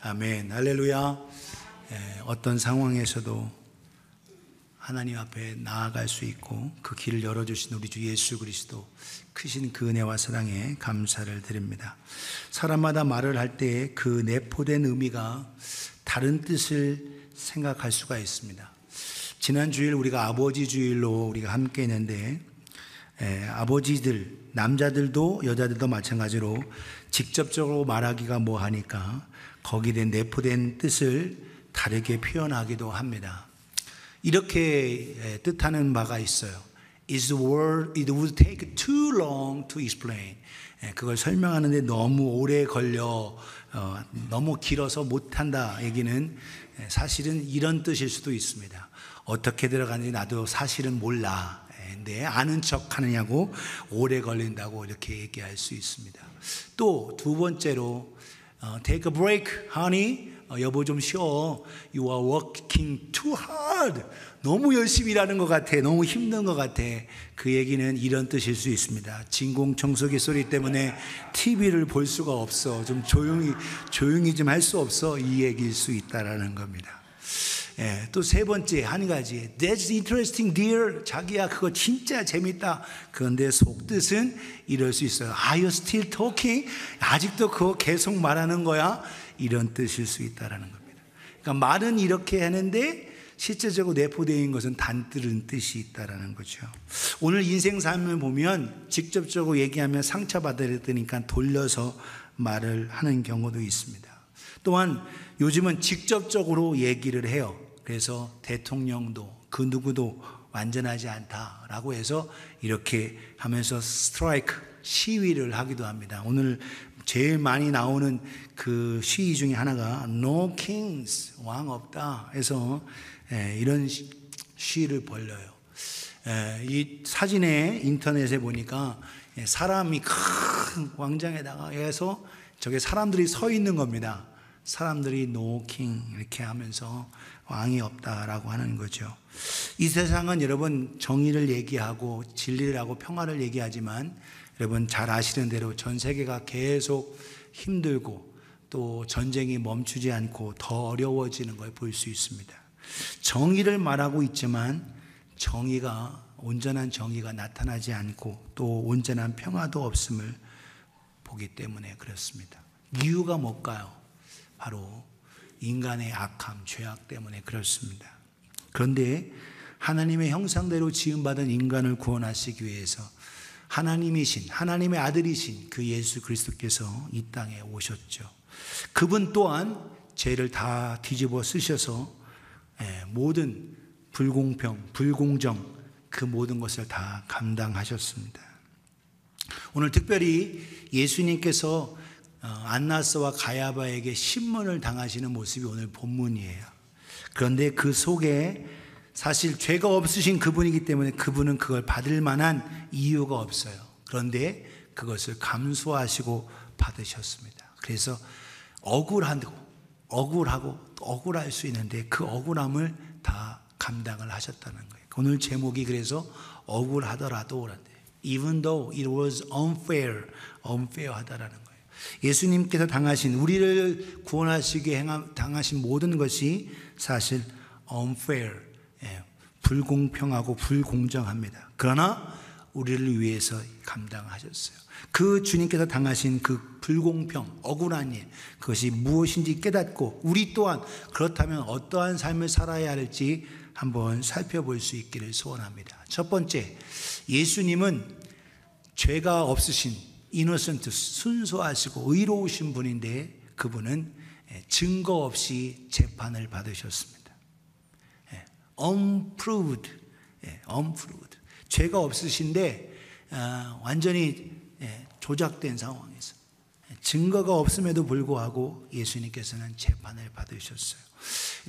아멘. 할렐루야. 어떤 상황에서도 하나님 앞에 나아갈 수 있고 그 길을 열어주신 우리 주 예수 그리스도 크신 그 은혜와 사랑에 감사를 드립니다. 사람마다 말을 할 때 그 내포된 의미가 다른 뜻을 생각할 수가 있습니다. 지난 주일 우리가 아버지 주일로 우리가 함께 했는데 아버지들, 남자들도 여자들도 마찬가지로 직접적으로 말하기가 뭐하니까 거기에 대한 내포된 뜻을 다르게 표현하기도 합니다. 이렇게 뜻하는 바가 있어요. It would take too long to explain. 그걸 설명하는데 너무 오래 걸려 너무 길어서 못한다 얘기는 사실은 이런 뜻일 수도 있습니다. 어떻게 들어가는지 나도 사실은 몰라. 근데 아는 척 하느냐고 오래 걸린다고 이렇게 얘기할 수 있습니다. 또 두 번째로 Take a break, honey. 여보 좀 쉬어. You are working too hard. 너무 열심히 일하는 것 같아. 너무 힘든 것 같아. 그 얘기는 이런 뜻일 수 있습니다. 진공청소기 소리 때문에 TV를 볼 수가 없어. 좀 조용히 좀 할 수 없어. 이 얘기일 수 있다라는 겁니다. 또 세 번째 한 가지, That's interesting, dear. 자기야 그거 진짜 재밌다. 그런데 속뜻은 이럴 수 있어요. Are you still talking? 아직도 그거 계속 말하는 거야? 이런 뜻일 수 있다라는 겁니다. 그러니까 말은 이렇게 하는데 실제적으로 내포되어 있는 것은 단뜻은 뜻이 있다라는 거죠. 오늘 인생 삶을 보면 직접적으로 얘기하면 상처받아야 되니까 돌려서 말을 하는 경우도 있습니다. 또한 요즘은 직접적으로 얘기를 해요. 그래서 대통령도 그 누구도 완전하지 않다라고 해서 이렇게 하면서 스트라이크 시위를 하기도 합니다. 오늘 제일 많이 나오는 그 시위 중에 하나가 No Kings, 왕 없다 해서 이런 시위를 벌려요. 이 사진에 인터넷에 보니까 사람이 큰 광장에다가 해서 저게 사람들이 서 있는 겁니다. 사람들이 No King 이렇게 하면서 왕이 없다라고 하는 거죠. 이 세상은 여러분 정의를 얘기하고 진리를 하고 평화를 얘기하지만 여러분 잘 아시는 대로 전 세계가 계속 힘들고 또 전쟁이 멈추지 않고 더 어려워지는 걸 볼 수 있습니다. 정의를 말하고 있지만 온전한 정의가 나타나지 않고 또 온전한 평화도 없음을 보기 때문에 그렇습니다. 이유가 뭘까요? 바로 인간의 악함, 죄악 때문에 그렇습니다. 그런데 하나님의 형상대로 지음받은 인간을 구원하시기 위해서 하나님이신, 하나님의 아들이신 그 예수 그리스도께서 이 땅에 오셨죠. 그분 또한 죄를 다 뒤집어 쓰셔서 모든 불공평, 불공정 그 모든 것을 다 감당하셨습니다. 오늘 특별히 예수님께서 안나스와 가야바에게 신문을 당하시는 모습이 오늘 본문이에요. 그런데 그 속에 사실 죄가 없으신 그분이기 때문에 그분은 그걸 받을 만한 이유가 없어요. 그런데 그것을 감수하시고 받으셨습니다. 그래서 억울하고 억울할 수 있는데 그 억울함을 다 감당을 하셨다는 거예요. 오늘 제목이 그래서 억울하더라도 Even though it was unfair 하다라는 거예요. 예수님께서 당하신 우리를 구원하시기 당하신 모든 것이 사실 unfair, 불공평하고 불공정합니다. 그러나 우리를 위해서 감당하셨어요. 그 주님께서 당하신 그 불공평, 억울한 일, 그것이 무엇인지 깨닫고 우리 또한 그렇다면 어떠한 삶을 살아야 할지 한번 살펴볼 수 있기를 소원합니다. 첫 번째, 예수님은 죄가 없으신 이노센트, 순수하시고 의로우신 분인데 그분은 증거 없이 재판을 받으셨습니다. unproved. 죄가 없으신데 완전히 조작된 상황에서 증거가 없음에도 불구하고 예수님께서는 재판을 받으셨어요.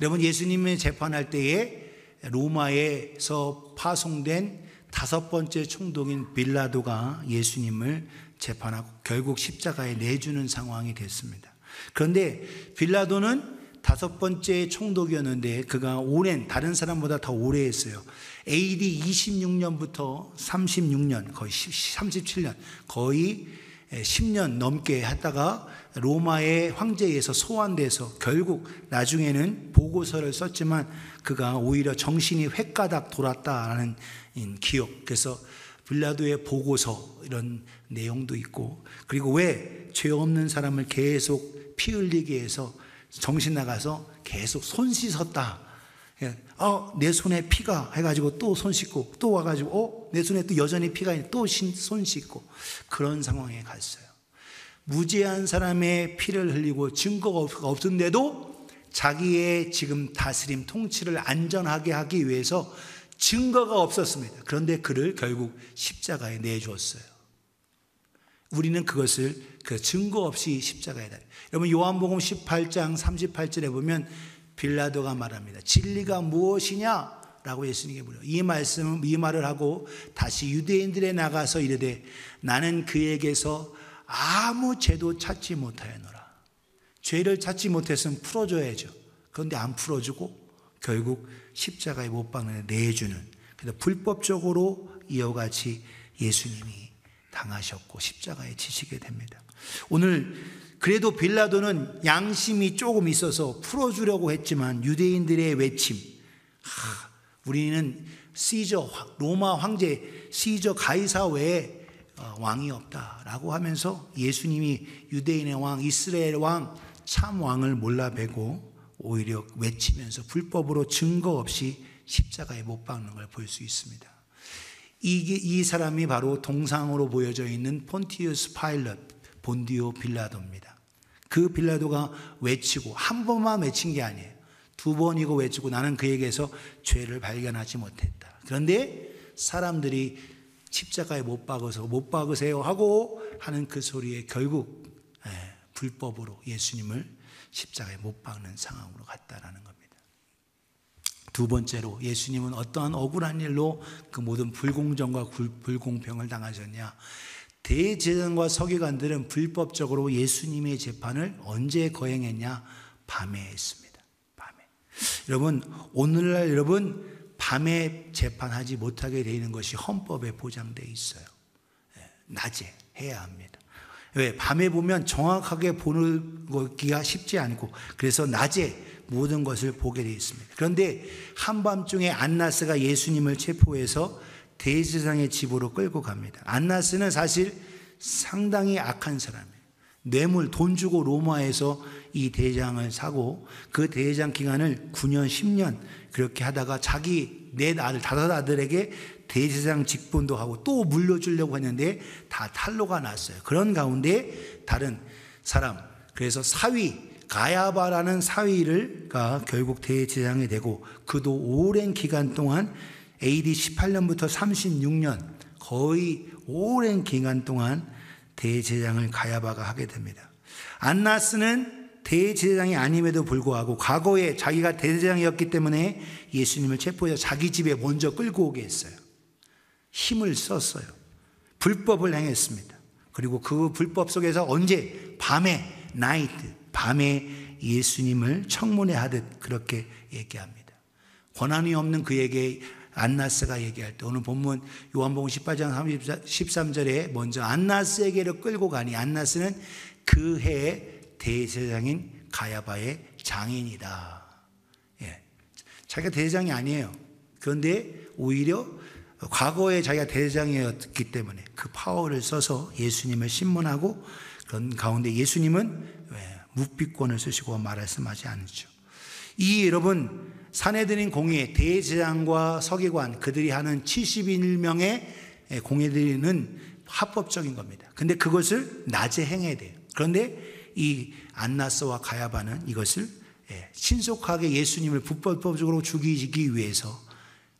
여러분 예수님의 재판할 때에 로마에서 파송된 5번째 총독인 빌라도가 예수님을 재판하고 결국 십자가에 내주는 상황이 됐습니다. 그런데 빌라도는 5번째 총독이었는데 그가 오랜 다른 사람보다 더 오래 했어요. AD 26년부터 36년 거의 37년 거의 10년 넘게 했다가 로마의 황제에 의해서 소환돼서 결국 나중에는 보고서를 썼지만 그가 오히려 정신이 횟가닥 돌았다라는 기억. 그래서 빌라도의 보고서 이런 내용도 있고, 그리고 왜 죄 없는 사람을 계속 피 흘리게 해서 정신 나가서 계속 손 씻었다. 내 손에 피가 해가지고 또 손 씻고, 또 와가지고 내 손에 또 여전히 피가 있는데 또 손 씻고, 그런 상황에 갔어요. 무죄한 사람의 피를 흘리고 증거가 없는데도 자기의 지금 다스림 통치를 안전하게 하기 위해서 증거가 없었습니다. 그런데 그를 결국 십자가에 내주었어요. 우리는 그것을 그 증거 없이 십자가에 달려. 여러분 요한복음 18장 38절에 보면 빌라도가 말합니다. 진리가 무엇이냐? 라고 예수님께 물어요. 이 말을 하고 다시 유대인들에 나가서 이르되 나는 그에게서 아무 죄도 찾지 못하였노라. 죄를 찾지 못했으면 풀어줘야죠. 그런데 안 풀어주고 결국 십자가에 못 박는 내주는, 그래서 불법적으로 이와 같이 예수님이 당하셨고 십자가에 지시게 됩니다. 오늘 그래도 빌라도는 양심이 조금 있어서 풀어주려고 했지만 유대인들의 외침, 우리는 로마 황제 시저 가이사 외에 왕이 없다라고 하면서 예수님이 유대인의 왕, 이스라엘 왕, 참 왕을 몰라뵈고 오히려 외치면서 불법으로 증거 없이 십자가에 못 박는 걸 볼 수 있습니다. 이 사람이 바로 동상으로 보여져 있는 폰티우스 파일럿, 본디오 빌라도입니다. 그 빌라도가 외치고, 한 번만 외친 게 아니에요. 2번이고 외치고 나는 그에게서 죄를 발견하지 못했다. 그런데 사람들이 십자가에 못 박으세요 하고 하는 그 소리에 결국 불법으로 예수님을 십자가에 못 박는 상황으로 갔다라는 겁니다. 두 번째로 예수님은 어떠한 억울한 일로 그 모든 불공정과 불공평을 당하셨냐? 대제사장과 서기관들은 불법적으로 예수님의 재판을 언제 거행했냐? 밤에 했습니다. 밤에. 여러분, 오늘날 여러분 밤에 재판하지 못하게 되는 것이 헌법에 보장되어 있어요. 낮에 해야 합니다. 왜? 밤에 보면 정확하게 보기가 쉽지 않고, 그래서 낮에 모든 것을 보게 되어 있습니다. 그런데 한밤중에 안나스가 예수님을 체포해서 대제사장의 집으로 끌고 갑니다. 안나스는 사실 상당히 악한 사람이에요. 뇌물, 돈 주고 로마에서 이 대장을 사고 그 대장 기간을 9년, 10년 그렇게 하다가 자기 넷 아들, 5아들에게 대제사장 직분도 하고 또 물려주려고 했는데 다 탄로가 났어요. 그런 가운데 다른 사람, 그래서 사위 가야바라는 사위가 결국 대제사장이 되고, 그도 오랜 기간 동안 AD 18년부터 36년 거의 오랜 기간 동안 대제사장을 가야바가 하게 됩니다. 안나스는 대제사장이 아님에도 불구하고 과거에 자기가 대제사장이었기 때문에 예수님을 체포해서 자기 집에 먼저 끌고 오게 했어요. 힘을 썼어요. 불법을 행했습니다. 그리고 그 불법 속에서 언제? 밤에, 밤에 예수님을 청문회 하듯 그렇게 얘기합니다. 권한이 없는 그에게 안나스가 얘기할 때, 오늘 본문 요한복음 18장 13절에 먼저 안나스에게로 끌고 가니, 안나스는 그 해의 대제사장인 가야바의 장인이다. 자기가 대제사장이 아니에요. 그런데 오히려 과거에 자기가 대제사장이었기 때문에 그 파워를 써서 예수님을 신문하고, 그런 가운데 예수님은 묵비권을 쓰시고 말씀하지 않죠. 이 여러분 산헤드린 공회, 대제사장과 서기관 그들이 하는 71명의 공회들은 합법적인 겁니다. 근데 그것을 낮에 행해야 돼요. 그런데 이 안나스와 가야바는 이것을 신속하게 예수님을 불법적으로 죽이기 위해서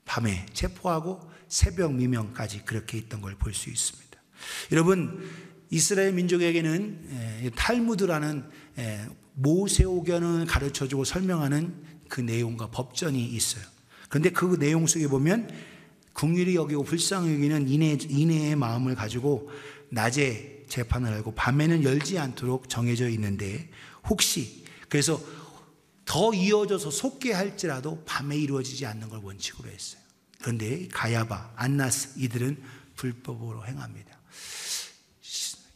밤에 체포하고 새벽 미명까지 그렇게 있던 걸 볼 수 있습니다. 여러분, 이스라엘 민족에게는 탈무드라는 모세오경을 가르쳐주고 설명하는 그 내용과 법전이 있어요. 그런데 그 내용 속에 보면 긍휼히 여기고 불쌍히 여기는 인애의 마음을 가지고 낮에 재판을 하고 밤에는 열지 않도록 정해져 있는데, 혹시 그래서 더 이어져서 속게 할지라도 밤에 이루어지지 않는 걸 원칙으로 했어요. 그런데 가야바, 안나스 이들은 불법으로 행합니다.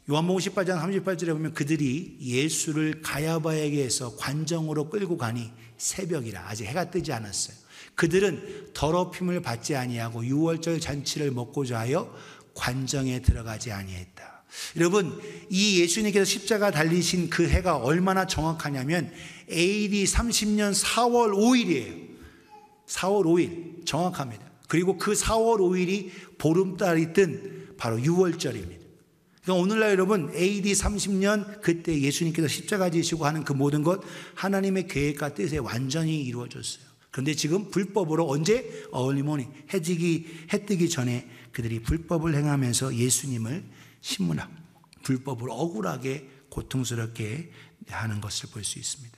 요한복음 18장 38절에 보면 그들이 예수를 가야바에게서 관정으로 끌고 가니 새벽이라, 아직 해가 뜨지 않았어요. 그들은 더럽힘을 받지 아니하고 유월절 잔치를 먹고자 하여 관정에 들어가지 아니했다. 여러분, 이 예수님께서 십자가 달리신 그 해가 얼마나 정확하냐면 AD 30년 4월 5일이에요. 4월 5일 정확합니다. 그리고 그 4월 5일이 보름달이 뜬 바로 유월절입니다. 그러니까 오늘날 여러분 AD 30년 그때 예수님께서 십자가 지시고 하는 그 모든 것 하나님의 계획과 뜻에 완전히 이루어졌어요. 그런데 지금 불법으로 언제? 얼리 모닝, 해 뜨기 전에 그들이 불법을 행하면서 예수님을 신문하고 불법으로 억울하게 고통스럽게 하는 것을 볼 수 있습니다.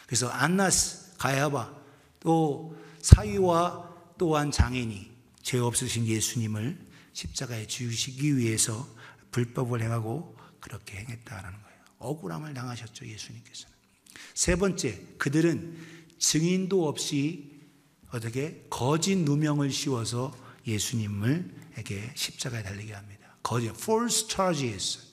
그래서 안나스, 가야바, 또 사위와 또한 장인이 죄 없으신 예수님을 십자가에 죽이시기 위해서 불법을 행하고 그렇게 행했다라는 거예요. 억울함을 당하셨죠, 예수님께서는. 세 번째, 그들은 증인도 없이 어떻게 거짓 누명을 씌워서 예수님을에게 십자가에 달리게 합니다. 거짓, false charges였어요.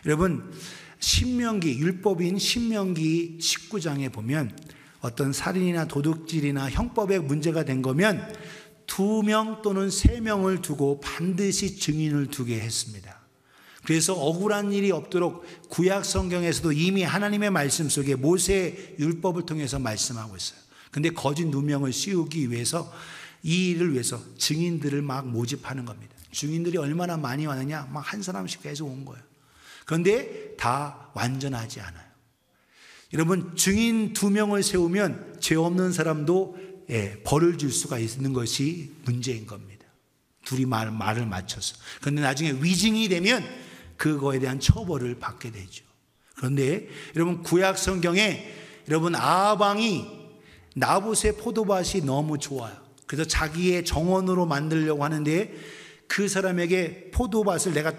여러분, 신명기, 율법인 신명기 19장에 보면 어떤 살인이나 도둑질이나 형법에 문제가 된 거면 2명 또는 3명을 두고 반드시 증인을 두게 했습니다. 그래서 억울한 일이 없도록 구약 성경에서도 이미 하나님의 말씀 속에 모세의 율법을 통해서 말씀하고 있어요. 근데 거짓 누명을 씌우기 위해서 이 일을 위해서 증인들을 막 모집하는 겁니다. 증인들이 얼마나 많이 왔느냐? 막 한 사람씩 계속 온 거예요. 그런데 다 완전하지 않아요. 여러분, 증인 2명을 세우면 죄 없는 사람도 벌을 줄 수가 있는 것이 문제인 겁니다. 둘이 말을 맞춰서. 그런데 나중에 위증이 되면 그거에 대한 처벌을 받게 되죠. 그런데 여러분, 구약 성경에 여러분 아방이 나봇의 포도밭이 너무 좋아요. 그래서 자기의 정원으로 만들려고 하는데 그 사람에게 포도밭을 내가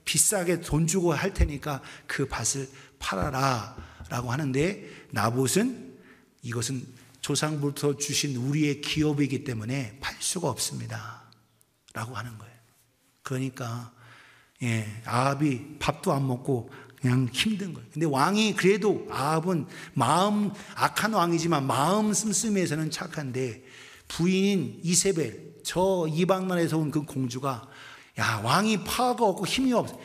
비싸게 돈 주고 할 테니까 그 밭을 팔아라 라고 하는데 나봇은 이것은 조상부터 주신 우리의 기업이기 때문에 팔 수가 없습니다 라고 하는 거예요. 그러니까 아합이 밥도 안 먹고 그냥 힘든 거예요. 근데 왕이 그래도 아합은 마음 악한 왕이지만 마음 씀씀이에서는 착한데 부인인 이세벨, 저 이방 나라에서 온 그 공주가 야, 왕이 파가 없고 힘이 없어.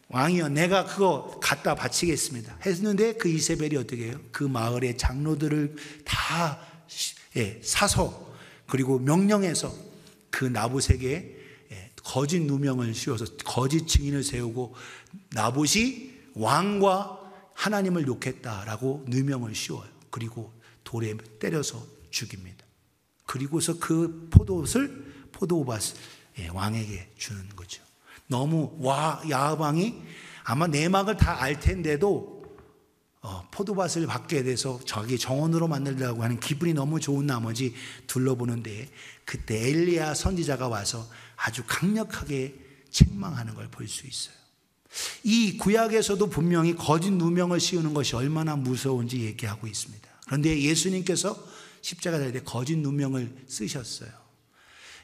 왕이여, 내가 그거 갖다 바치겠습니다 했는데 그 이세벨이 어떻게 해요? 그 마을의 장로들을 다 사서 그리고 명령해서 그 나봇에게 거짓 누명을 씌워서 거짓 증인을 세우고 나봇이 왕과 하나님을 욕했다라고 누명을 씌워요. 그리고 돌에 때려서 죽입니다. 그리고서 그 포도밭을 왕에게 주는 거죠. 너무 야합왕이 아마 내막을 다 알 텐데도 포도밭을 받게 돼서 자기 정원으로 만들려고 하는 기분이 너무 좋은 나머지 둘러보는데 그때 엘리야 선지자가 와서 아주 강력하게 책망하는 걸 볼 수 있어요. 이 구약에서도 분명히 거짓 누명을 씌우는 것이 얼마나 무서운지 얘기하고 있습니다. 그런데 예수님께서 십자가 달릴 때 거짓 누명을 쓰셨어요.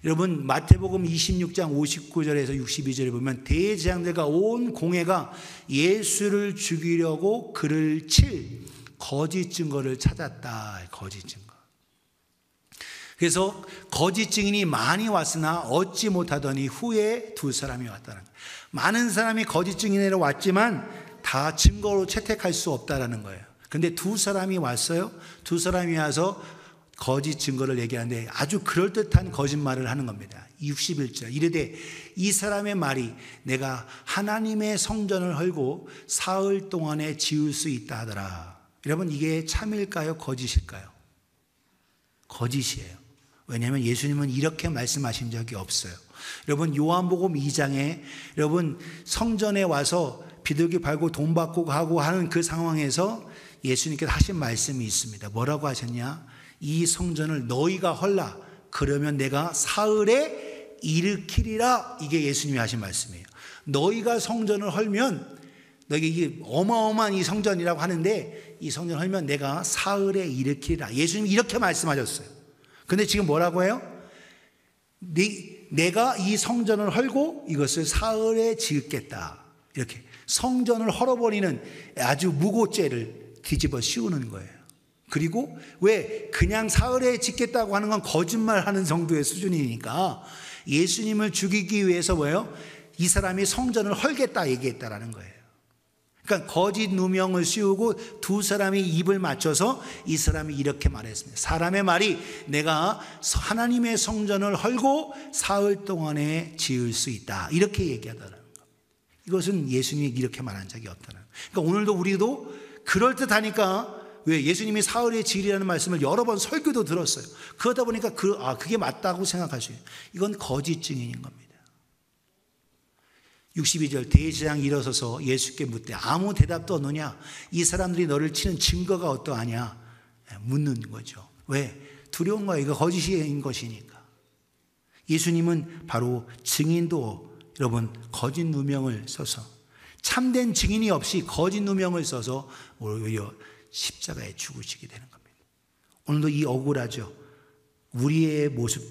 여러분, 마태복음 26장 59절에서 62절에 보면 대제사장들과 온 공회가 예수를 죽이려고 그를 칠 거짓 증거를 찾았다. 거짓 증거. 그래서 거짓 증인이 많이 왔으나 얻지 못하더니 후에 2사람이 왔다는 거예요. 많은 사람이 거짓 증인으로 왔지만 다 증거로 채택할 수 없다라는 거예요. 그런데 2사람이 왔어요. 2사람이 와서 거짓 증거를 얘기하는데 아주 그럴듯한 거짓말을 하는 겁니다. 61절 이르되 이 사람의 말이 내가 하나님의 성전을 헐고 사흘 동안에 지을 수 있다 하더라. 여러분, 이게 참일까요? 거짓일까요? 거짓이에요. 왜냐하면 예수님은 이렇게 말씀하신 적이 없어요. 여러분, 요한복음 2장에 여러분 성전에 와서 비둘기 밟고 돈 받고 하고 하는 그 상황에서 예수님께서 하신 말씀이 있습니다. 뭐라고 하셨냐? 이 성전을 너희가 헐라. 그러면 내가 사흘에 일으키리라. 이게 예수님이 하신 말씀이에요. 너희가 성전을 헐면 너희 이게 어마어마한 이 성전이라고 하는데 이 성전을 헐면 내가 사흘에 일으키리라. 예수님이 이렇게 말씀하셨어요. 근데 지금 뭐라고 해요? 내가 이 성전을 헐고 이것을 사흘에 지었겠다. 이렇게 성전을 헐어버리는 아주 무고죄를 뒤집어 씌우는 거예요. 그리고 왜 그냥 사흘에 짓겠다고 하는 건 거짓말하는 정도의 수준이니까 예수님을 죽이기 위해서 뭐예요? 이 사람이 성전을 헐겠다 얘기했다라는 거예요. 그러니까 거짓 누명을 씌우고 두 사람이 입을 맞춰서 이 사람이 이렇게 말했습니다. 사람의 말이 내가 하나님의 성전을 헐고 사흘 동안에 지을 수 있다, 이렇게 얘기하더라는 겁니다. 이것은 예수님이 이렇게 말한 적이 없다는 거예요. 그러니까 오늘도 우리도 그럴듯하니까, 왜 예수님이 사흘에 지으리라는 말씀을 여러 번 설교도 들었어요. 그러다 보니까 그게 맞다고 생각하셔요. 이건 거짓 증인인 겁니다. 62절, 대제사장이 일어서서 예수께 묻되 아무 대답도 없느냐? 이 사람들이 너를 치는 증거가 어떠하냐? 묻는 거죠. 왜? 두려운 거예요. 이거 거짓인 것이니까. 예수님은 바로 증인도 여러분 거짓 누명을 써서, 참된 증인이 없이 거짓 누명을 써서 오히려 십자가에 죽으시게 되는 겁니다. 오늘도 이 억울하죠. 우리의 모습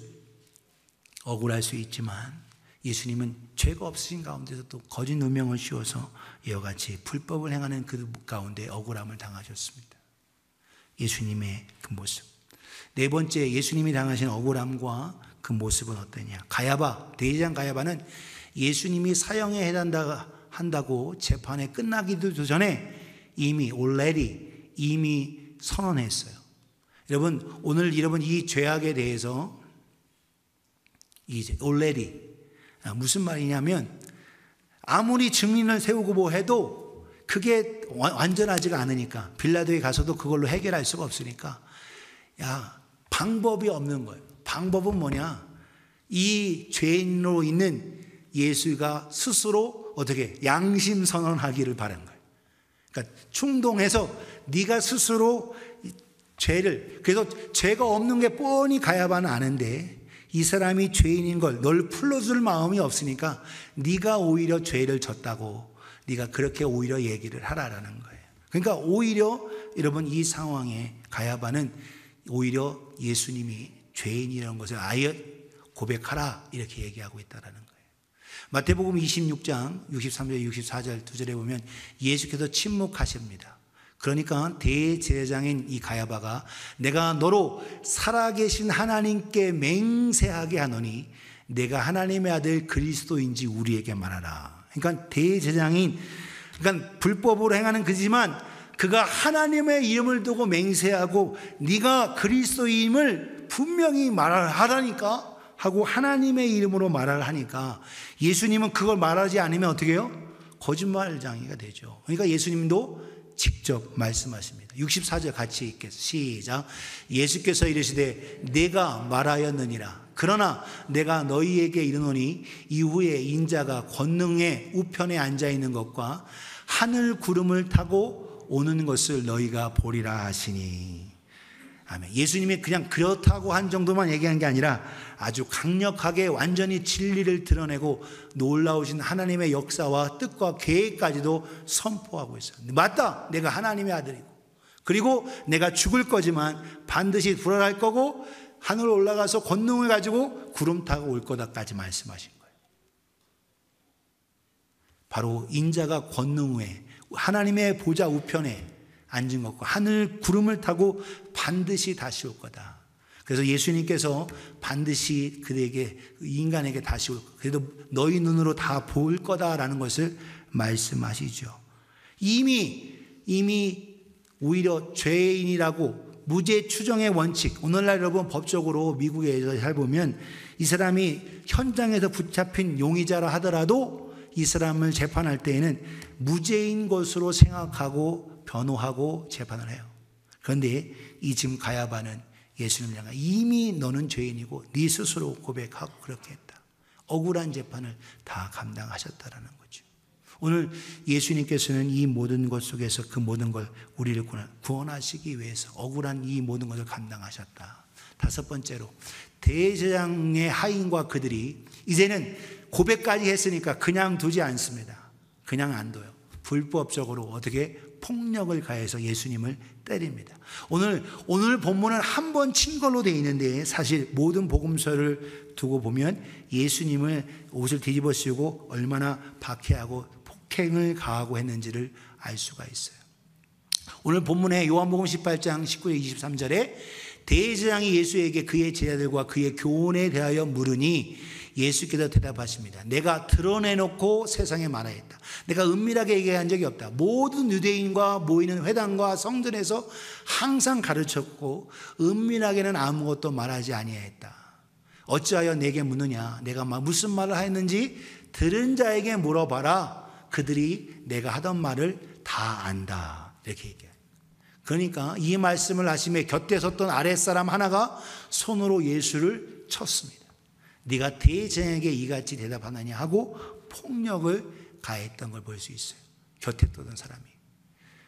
억울할 수 있지만 예수님은 죄가 없으신 가운데서 또 거짓 누명을 씌워서 이와 같이 불법을 행하는 그 가운데 억울함을 당하셨습니다. 예수님의 그 모습. 네 번째, 예수님이 당하신 억울함과 그 모습은 어떠냐? 가야바, 대제사장 가야바는 예수님이 사형에 해당한다고 재판에 끝나기도 전에 이미 선언했어요. 여러분, 오늘 여러분 이 죄악에 대해서 무슨 말이냐면 아무리 증인을 세우고 뭐 해도 그게 완전하지가 않으니까, 빌라도에 가서도 그걸로 해결할 수가 없으니까 방법이 없는 거예요. 방법은 뭐냐? 이 죄인으로 있는 예수가 스스로 어떻게 양심 선언하기를 바란 거예요. 그러니까 충동해서 네가 스스로 그래서 죄가 없는 게 뻔히 가야바는 아는데 이 사람이 죄인인 걸 널 풀어줄 마음이 없으니까 네가 오히려 죄를 졌다고, 네가 그렇게 오히려 얘기를 하라라는 거예요. 그러니까 오히려 여러분 이 상황에 가야바는 오히려 예수님이 죄인이라는 것을 아예 고백하라 이렇게 얘기하고 있다는 거예요. 마태복음 26장 63절 64절 2절에 보면 예수께서 침묵하십니다. 그러니까 대제사장인 이 가야바가 내가 너로 살아계신 하나님께 맹세하게 하노니 내가 하나님의 아들 그리스도인지 우리에게 말하라. 그러니까 대제사장인, 그러니까 불법으로 행하는 그지만 그가 하나님의 이름을 두고 맹세하고 네가 그리스도임을 분명히 말하라니까 하고 하나님의 이름으로 말을 하니까 예수님은 그걸 말하지 않으면 어떻게 해요? 거짓말장이가 되죠. 그러니까 예수님도 직접 말씀하십니다. 64절 같이 읽겠습니다. 시작. 예수께서 이르시되 내가 말하였느니라. 그러나 내가 너희에게 이르노니 이후에 인자가 권능의 우편에 앉아있는 것과 하늘 구름을 타고 오는 것을 너희가 보리라 하시니. 아멘. 예수님이 그냥 그렇다고 한 정도만 얘기한 게 아니라 아주 강력하게 완전히 진리를 드러내고 놀라우신 하나님의 역사와 뜻과 계획까지도 선포하고 있어요. 맞다, 내가 하나님의 아들이고, 그리고 내가 죽을 거지만 반드시 부활할 거고 하늘 올라가서 권능을 가지고 구름 타고 올 거다까지 말씀하신 거예요. 바로 인자가 권능 후에 하나님의 보좌 우편에 앉은 것과 하늘 구름을 타고 반드시 다시 올 거다. 그래서 예수님께서 반드시 그에게, 인간에게 다시 올 거다. 그래도 너희 눈으로 다 볼 거다라는 것을 말씀하시죠. 이미 오히려 죄인이라고 무죄 추정의 원칙, 오늘날 여러분 법적으로 미국에서 잘 보면 이 사람이 현장에서 붙잡힌 용의자라 하더라도 이 사람을 재판할 때에는 무죄인 것으로 생각하고 변호하고 재판을 해요. 그런데 이 지금 가야바는 예수님을 향해 이미 너는 죄인이고 네 스스로 고백하고 그렇게 했다. 억울한 재판을 다 감당하셨다라는 거죠. 오늘 예수님께서는 이 모든 것 속에서 그 모든 걸 우리를 구원하시기 위해서 억울한 이 모든 것을 감당하셨다. 다섯 번째로 대제사장의 하인과 그들이 이제는 고백까지 했으니까 그냥 두지 않습니다. 그냥 안 둬요. 불법적으로 어떻게 폭력을 가해서 예수님을 때립니다. 오늘 본문은 한 번 친 걸로 되어 있는데 사실 모든 복음서를 두고 보면 예수님을 옷을 뒤집어 씌우고 얼마나 박해하고 폭행을 가하고 했는지를 알 수가 있어요. 오늘 본문에 요한복음 18장 19절 23절에 대제사장이 예수에게 그의 제자들과 그의 교훈에 대하여 물으니 예수께서 대답하십니다. 내가 드러내놓고 세상에 말하였다. 내가 은밀하게 얘기한 적이 없다. 모든 유대인과 모이는 회당과 성전에서 항상 가르쳤고 은밀하게는 아무것도 말하지 아니하였다. 어찌하여 내게 묻느냐? 내가 무슨 말을 하였는지 들은 자에게 물어봐라. 그들이 내가 하던 말을 다 안다. 이렇게 얘기해요. 그러니까 이 말씀을 하시며 곁에 섰던 아랫사람 하나가 손으로 예수를 쳤습니다. 네가 대제사장에게 이같이 대답하느냐 하고 폭력을 가했던 걸 볼 수 있어요. 곁에 떠던 사람이.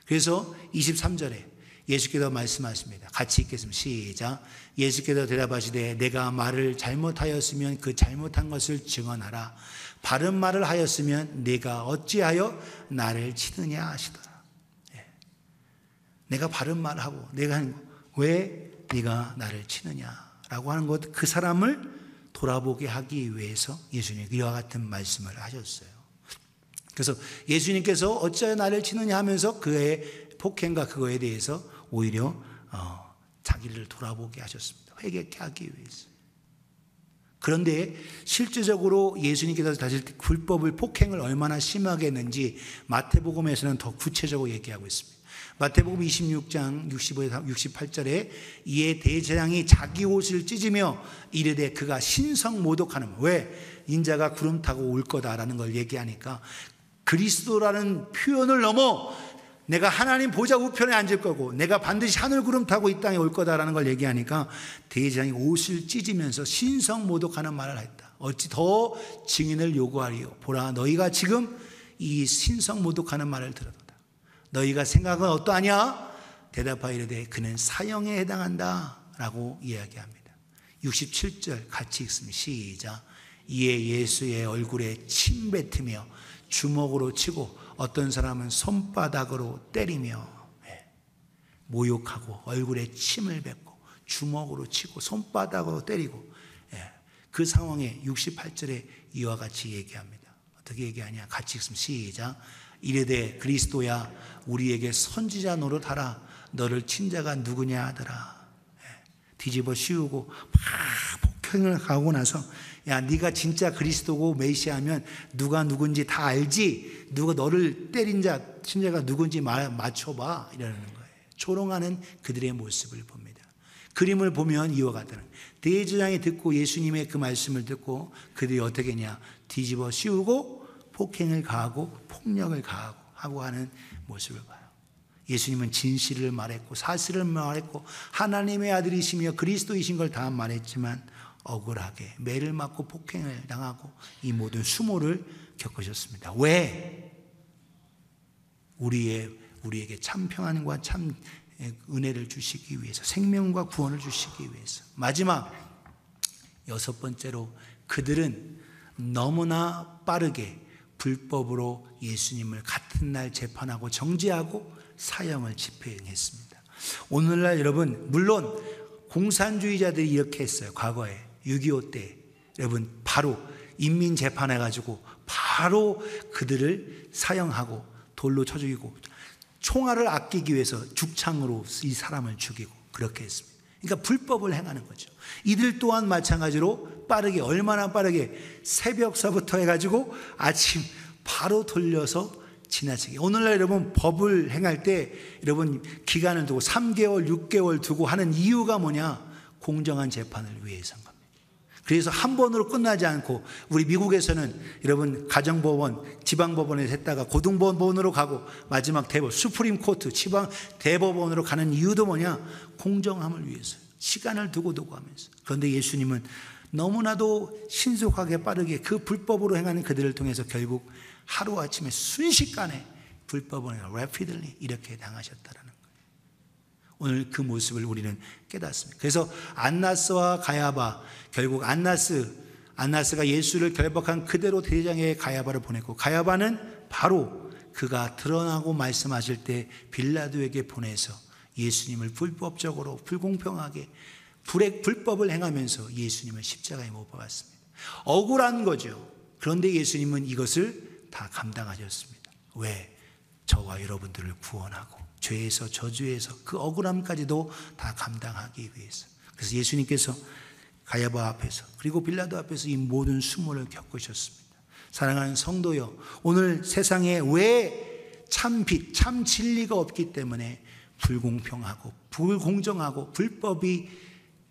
그래서 23절에 예수께서 말씀하십니다. 같이 읽겠습니다. 시작. 예수께서 대답하시되 내가 말을 잘못하였으면 그 잘못한 것을 증언하라. 바른 말을 하였으면 네가 어찌하여 나를 치느냐 하시더라. 내가 바른 말을 하고 내가 하는 거, 왜 네가 나를 치느냐라고 하는 것, 그 사람을 돌아보게 하기 위해서 예수님이 이와 같은 말씀을 하셨어요. 그래서 예수님께서 어찌하여 나를 치느냐 하면서 그의 폭행과 그거에 대해서 오히려 자기를 돌아보게 하셨습니다. 회개케 하기 위해서. 그런데 실질적으로 예수님께서 다시 불법을 폭행을 얼마나 심하게 했는지 마태복음에서는 더 구체적으로 얘기하고 있습니다. 마태복음 26장 65에서 68절에 이에 대제사장이 자기 옷을 찢으며 이르되 그가 신성모독하는, 왜? 인자가 구름 타고 올 거다라는 걸 얘기하니까 그리스도라는 표현을 넘어 내가 하나님 보좌 우편에 앉을 거고 내가 반드시 하늘 구름 타고 이 땅에 올 거다라는 걸 얘기하니까 대제사장이 옷을 찢으면서 신성모독하는 말을 했다. 어찌 더 증인을 요구하리요? 보라, 너희가 지금 이 신성모독하는 말을 들었다. 너희가 생각은 어떠하냐? 대답하여 이르되 그는 사형에 해당한다 라고 이야기합니다. 67절 같이 읽습니다. 시작. 이에 예수의 얼굴에 침 뱉으며 주먹으로 치고 어떤 사람은 손바닥으로 때리며 모욕하고 얼굴에 침을 뱉고 주먹으로 치고 손바닥으로 때리고, 그 상황에 68절에 이와 같이 얘기합니다. 어떻게 얘기하냐? 같이 읽습니다. 시작. 이르되 그리스도야 우리에게 선지자 노릇하라. 너를 친 자가 누구냐 하더라. 뒤집어 씌우고 막 폭행을 가고 나서 야, 네가 진짜 그리스도고 메시아면 누가 누군지 다 알지? 누가 너를 때린 자, 친 자가 누군지 맞춰봐 이러는 거예요. 조롱하는 그들의 모습을 봅니다. 그림을 보면 이와 같다는, 대제사장이 듣고 예수님의 그 말씀을 듣고 그들이 어떻게 했냐? 뒤집어 씌우고 폭행을 가하고 폭력을 가하고 하는 모습을 봐요. 예수님은 진실을 말했고 사실을 말했고 하나님의 아들이시며 그리스도이신 걸 다 말했지만 억울하게 매를 맞고 폭행을 당하고 이 모든 수모를 겪으셨습니다. 왜? 우리에게 참 평안과 참 은혜를 주시기 위해서, 생명과 구원을 주시기 위해서. 마지막 6번째로 그들은 너무나 빠르게 불법으로 예수님을 같은 날 재판하고 정죄하고 사형을 집행했습니다. 오늘날 여러분, 물론 공산주의자들이 이렇게 했어요. 과거에 6.25 때 여러분 바로 인민 재판해가지고 바로 그들을 사형하고 돌로 쳐 죽이고 총알을 아끼기 위해서 죽창으로 이 사람을 죽이고 그렇게 했습니다. 그러니까 불법을 행하는 거죠. 이들 또한 마찬가지로 빠르게, 얼마나 빠르게 새벽서부터 해가지고 아침 바로 돌려서 지나치게. 오늘날 여러분 법을 행할 때 여러분 기간을 두고 3개월, 6개월 두고 하는 이유가 뭐냐? 공정한 재판을 위해서인 겁니다. 그래서 한 번으로 끝나지 않고, 우리 미국에서는 여러분 가정법원, 지방법원에서 했다가 고등법원으로 가고 마지막 대법원, 수프림 코트, 지방 대법원으로 가는 이유도 뭐냐? 공정함을 위해서. 시간을 두고 하면서. 그런데 예수님은 너무나도 신속하게 빠르게 그 불법으로 행하는 그들을 통해서 결국 하루아침에 순식간에 불법을 rapidly 이렇게 당하셨다라는 거예요. 오늘 그 모습을 우리는 깨닫습니다. 그래서 안나스와 가야바, 결국 안나스가 예수를 결박한 그대로 대제사장에게 가야바를 보냈고, 가야바는 바로 그가 드러나고 말씀하실 때 빌라도에게 보내서 예수님을 불법적으로 불공평하게 불법을 행하면서 예수님을 십자가에 못 박았습니다. 억울한 거죠. 그런데 예수님은 이것을 다 감당하셨습니다. 왜? 저와 여러분들을 구원하고 죄에서 저주에서 그 억울함까지도 다 감당하기 위해서. 그래서 예수님께서 가야바 앞에서 그리고 빌라도 앞에서 이 모든 수모를 겪으셨습니다. 사랑하는 성도여, 오늘 세상에 왜 참 빛, 참 진리가 없기 때문에 불공평하고 불공정하고 불법이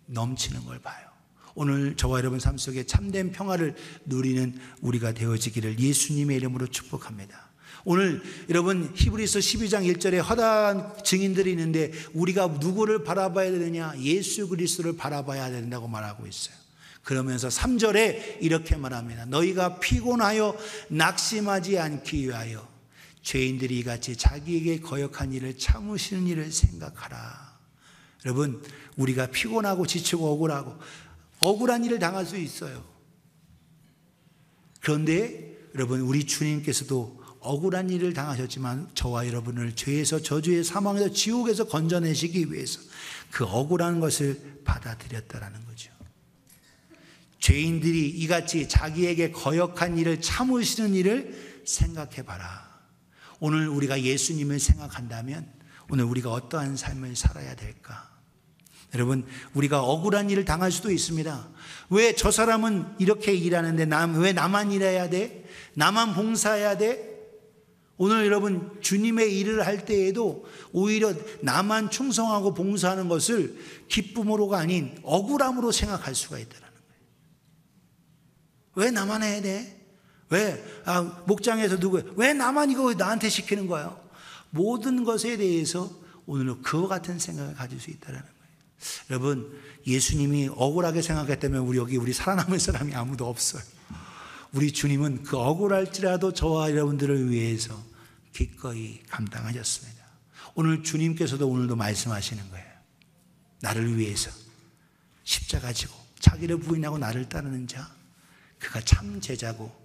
넘치는 걸 봐요. 오늘 저와 여러분 삶 속에 참된 평화를 누리는 우리가 되어지기를 예수님의 이름으로 축복합니다. 오늘 여러분 히브리서 12장 1절에 허다한 증인들이 있는데 우리가 누구를 바라봐야 되느냐? 예수 그리스도를 바라봐야 된다고 말하고 있어요. 그러면서 3절에 이렇게 말합니다. 너희가 피곤하여 낙심하지 않기 위하여 죄인들이 이같이 자기에게 거역한 일을 참으시는 일을 생각하라. 여러분, 우리가 피곤하고 지치고 억울한 일을 당할 수 있어요. 그런데 여러분, 우리 주님께서도 억울한 일을 당하셨지만 저와 여러분을 죄에서 저주의 사망에서 지옥에서 건져내시기 위해서 그 억울한 것을 받아들였다라는 거죠. 죄인들이 이같이 자기에게 거역한 일을 참으시는 일을 생각해봐라. 오늘 우리가 예수님을 생각한다면 오늘 우리가 어떠한 삶을 살아야 될까? 여러분, 우리가 억울한 일을 당할 수도 있습니다. 왜 저 사람은 이렇게 일하는데 왜 나만 일해야 돼? 나만 봉사해야 돼? 오늘 여러분, 주님의 일을 할 때에도 오히려 나만 충성하고 봉사하는 것을 기쁨으로가 아닌 억울함으로 생각할 수가 있다는 거예요. 왜 나만 해야 돼? 왜? 목장에서 왜 나만 이거 나한테 시키는 거야? 모든 것에 대해서 오늘은 그와 같은 생각을 가질 수 있다는 거예요. 여러분, 예수님이 억울하게 생각했다면 우리 살아남을 사람이 아무도 없어요. 우리 주님은 그 억울할지라도 저와 여러분들을 위해서 기꺼이 감당하셨습니다. 오늘 주님께서도 오늘도 말씀하시는 거예요. 나를 위해서 십자가 지고 자기를 부인하고 나를 따르는 자, 그가 참 제자고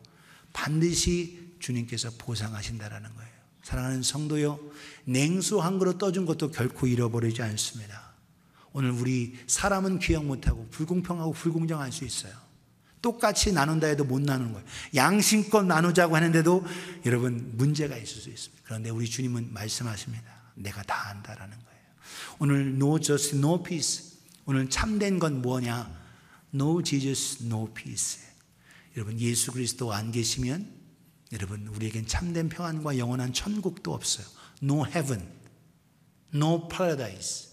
반드시 주님께서 보상하신다라는 거예요. 사랑하는 성도요, 냉수 한 그릇 떠준 것도 결코 잃어버리지 않습니다. 오늘 우리 사람은 기억 못하고 불공평하고 불공정할 수 있어요. 똑같이 나눈다 해도 못 나누는 거예요. 양심껏 나누자고 하는데도 여러분 문제가 있을 수 있습니다. 그런데 우리 주님은 말씀하십니다. 내가 다 안다라는 거예요. 오늘 no justice, no peace. 오늘 참된 건 뭐냐? No Jesus, no peace. 여러분, 예수 그리스도 안 계시면 여러분 우리에겐 참된 평안과 영원한 천국도 없어요. No heaven, no paradise.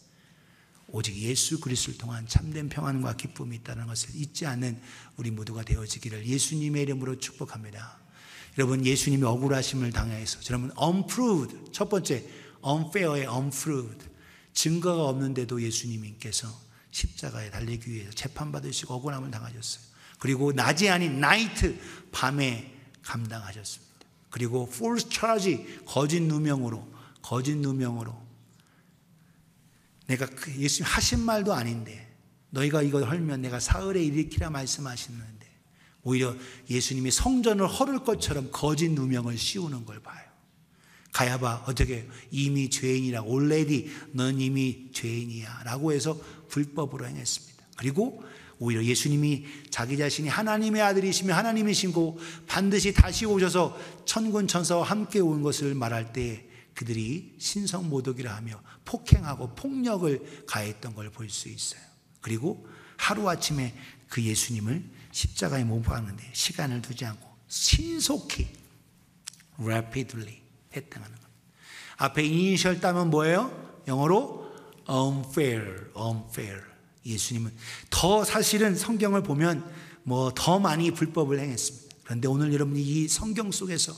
오직 예수 그리스도를 통한 참된 평안과 기쁨이 있다는 것을 잊지 않는 우리 모두가 되어지기를 예수님의 이름으로 축복합니다. 여러분, 예수님이 억울하심을 당해서 여러분 unproved, 첫 번째 unfair의 unproved, 증거가 없는데도 예수님께서 십자가에 달리기 위해서 재판받으시고 억울함을 당하셨어요. 그리고 낮이 아닌 나이트, 밤에 감당하셨습니다. 그리고 false charge, 거짓 누명으로 내가 예수님 하신 말도 아닌데 너희가 이걸 헐면 내가 사흘에 일으키라 말씀하시는데 오히려 예수님이 성전을 헐을 것처럼 거짓 누명을 씌우는 걸 봐요. 가야바 어떻게 해요? 이미 죄인이라고, already 넌 이미 죄인이야 라고 해서 불법으로 행했습니다. 그리고 오히려 예수님이 자기 자신이 하나님의 아들이시며 하나님이시고 반드시 다시 오셔서 천군 천사와 함께 온 것을 말할 때 그들이 신성모독이라 하며 폭행하고 폭력을 가했던 걸 볼 수 있어요. 그리고 하루아침에 그 예수님을 십자가에 못 박는데 시간을 두지 않고 신속히 rapidly 했다는 것. 앞에 이니셜 따면 뭐예요? 영어로 unfair. 예수님은 더 사실은 성경을 보면 더 많이 불법을 행했습니다. 그런데 오늘 여러분이 이 성경 속에서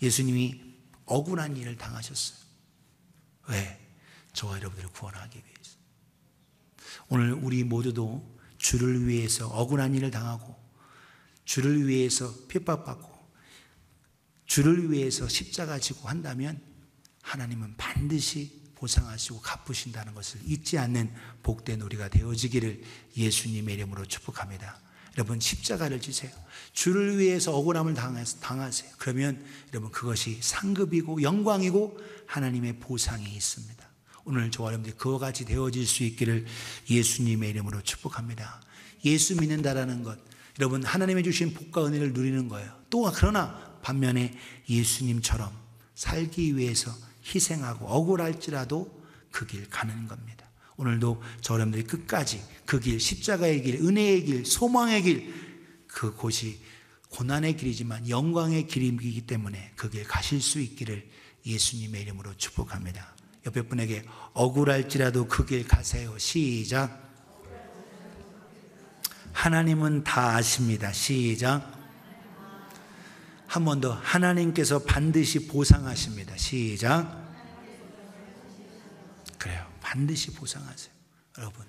예수님이 억울한 일을 당하셨어요. 왜? 저와 여러분들을 구원하기 위해서. 오늘 우리 모두도 주를 위해서 억울한 일을 당하고 주를 위해서 핍박받고 주를 위해서 십자가 지고 한다면 하나님은 반드시 보상하시고 갚으신다는 것을 잊지 않는 복된 우리가 되어지기를 예수님의 이름으로 축복합니다. 여러분, 십자가를 지세요. 주를 위해서 억울함을 당하세요. 그러면 여러분 그것이 상급이고 영광이고 하나님의 보상이 있습니다. 오늘 저와 여러분들이 그와 같이 되어질 수 있기를 예수님의 이름으로 축복합니다. 예수 믿는다라는 것, 여러분 하나님의 주신 복과 은혜를 누리는 거예요. 또 그러나 반면에 예수님처럼 살기 위해서 희생하고 억울할지라도 그 길 가는 겁니다. 오늘도 저 여러분들이 끝까지 그 길, 십자가의 길, 은혜의 길, 소망의 길, 그곳이 고난의 길이지만 영광의 길이기 때문에 그 길 가실 수 있기를 예수님의 이름으로 축복합니다. 옆에 분에게 억울할지라도 그 길 가세요. 시작. 하나님은 다 아십니다. 시작. 한 번 더. 하나님께서 반드시 보상하십니다. 시작. 그래요. 반드시 보상하세요. 여러분.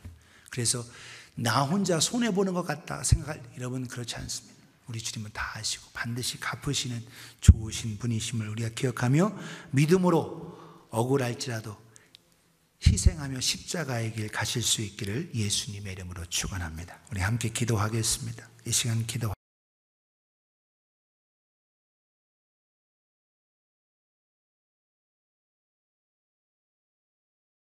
그래서 나 혼자 손해보는 것 같다 생각할 여러분 그렇지 않습니다. 우리 주님은 다 아시고 반드시 갚으시는 좋으신 분이심을 우리가 기억하며 믿음으로 억울할지라도 희생하며 십자가의 길 가실 수 있기를 예수님의 이름으로 축원합니다. 우리 함께 기도하겠습니다. 이 시간 기도